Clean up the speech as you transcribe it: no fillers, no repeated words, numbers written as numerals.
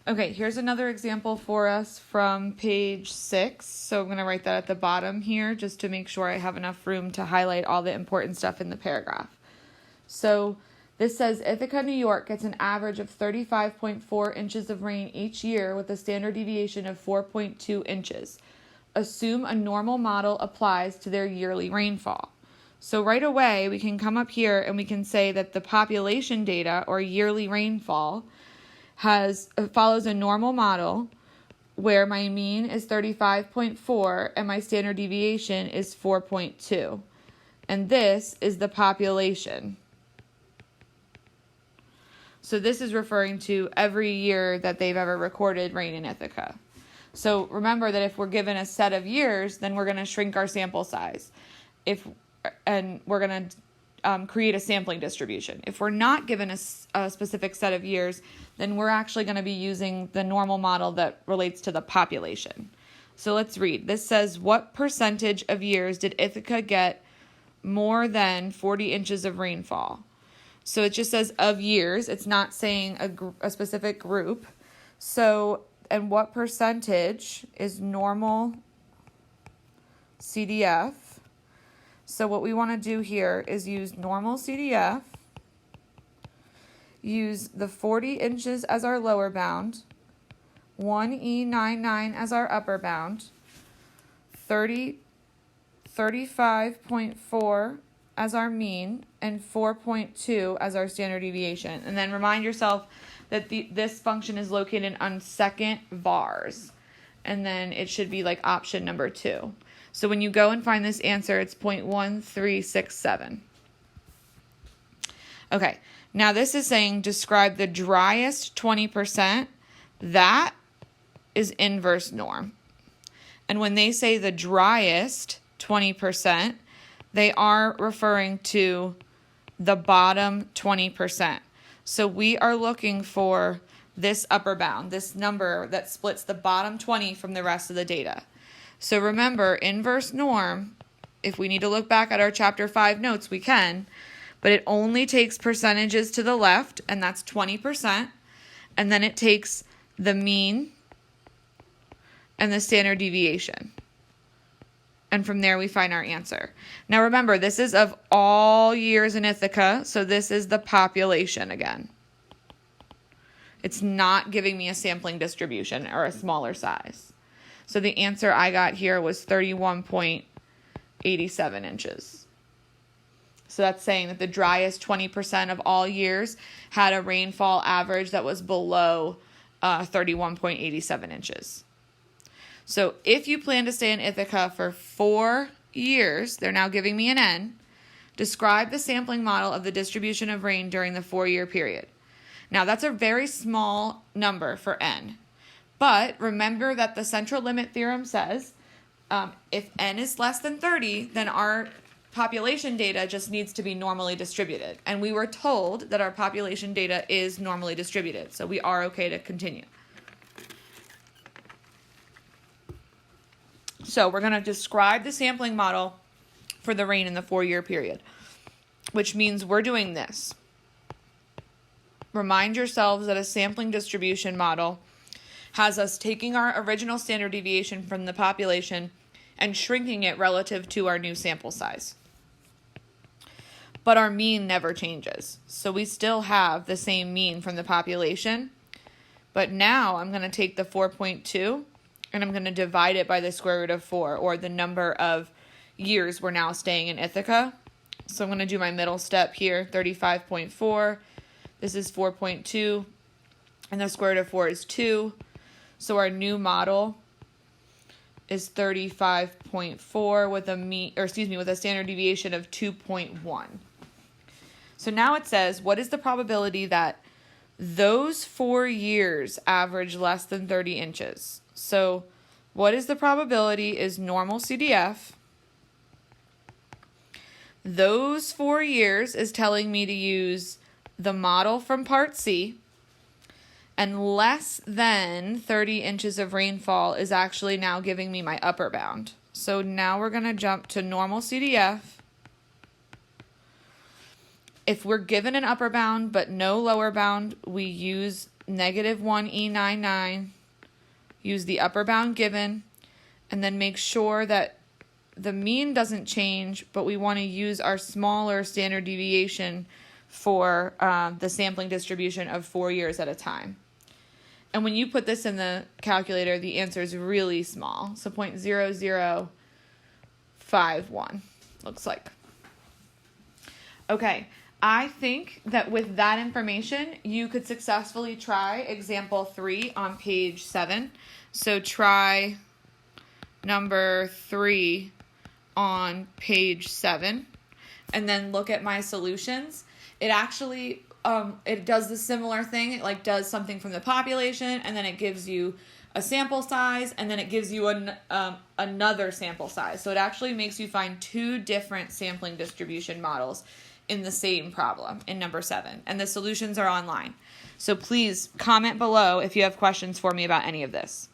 Okay, here's another example for us from page 6. So I'm going to write that at the bottom here just to make sure I have enough room to highlight all the important stuff in the paragraph. So this says Ithaca, New York gets an average of 35.4 inches of rain each year with a standard deviation of 4.2 inches. Assume a normal model applies to their yearly rainfall. So right away we can come up here and we can say that the population data or yearly rainfall follows a normal model where my mean is 35.4 and my standard deviation is 4.2. And this is the population. So this is referring to every year that they've ever recorded rain in Ithaca. So remember that if we're given a set of years, then we're going to shrink our sample size. And we're going to create a sampling distribution. If we're not given a specific set of years, then we're actually going to be using the normal model that relates to the population. So let's read. This says, what percentage of years did Ithaca get more than 40 inches of rainfall? So it just says of years. It's not saying a specific group. So, and what percentage is normal CDF? So what we want to do here is use normal CDF, use the 40 inches as our lower bound, 1E99 as our upper bound, 35.4 as our mean, and 4.2 as our standard deviation. And then remind yourself that this function is located on second vars. And then it should be like option number 2. So when you go and find this answer, it's 0.1367. Okay, now this is saying describe the driest 20%. That is inverse norm. And when they say the driest 20%, they are referring to the bottom 20%. So we are looking for this upper bound, this number that splits the bottom 20 from the rest of the data. So remember, inverse norm, if we need to look back at our chapter 5 notes, we can, but it only takes percentages to the left, and that's 20%, and then it takes the mean and the standard deviation. And from there we find our answer. Now remember, this is of all years in Ithaca, so this is the population again. It's not giving me a sampling distribution or a smaller size. So the answer I got here was 31.87 inches. So that's saying that the driest 20% of all years had a rainfall average that was below 31.87 inches. So if you plan to stay in Ithaca for 4 years, they're now giving me an N, describe the sampling model of the distribution of rain during the 4-year period. Now that's a very small number for N. But remember that the central limit theorem says if N is less than 30, then our population data just needs to be normally distributed. And we were told that our population data is normally distributed. So we are okay to continue. So we're going to describe the sampling model for the rain in the 4-year period, which means we're doing this. Remind yourselves that a sampling distribution model has us taking our original standard deviation from the population and shrinking it relative to our new sample size. But our mean never changes. So we still have the same mean from the population. But now I'm going to take the 4.2 and I'm going to divide it by the square root of 4, or the number of years we're now staying in Ithaca. So I'm going to do my middle step here, 35.4. This is 4.2. And the square root of 4 is 2. So our new model is 35.4 with a standard deviation of 2.1. So now it says, what is the probability that those 4 years average less than 30 inches? So what is the probability is normal CDF. Those 4 years is telling me to use the model from part C. And less than 30 inches of rainfall is actually now giving me my upper bound. So now we're going to jump to normal CDF. If we're given an upper bound but no lower bound, we use negative 1E99, use the upper bound given, and then make sure that the mean doesn't change, but we want to use our smaller standard deviation for the sampling distribution of 4 years at a time. And when you put this in the calculator, the answer is really small. So 0.0051 looks like. Okay, I think that with that information, you could successfully try example 3 on page 7. So try number 3 on page 7, and then look at my solutions. It actually, it does the similar thing. It like does something from the population, and then it gives you a sample size, and then it gives you another sample size. So it actually makes you find 2 different sampling distribution models in the same problem in number 7. And the solutions are online. So please comment below if you have questions for me about any of this.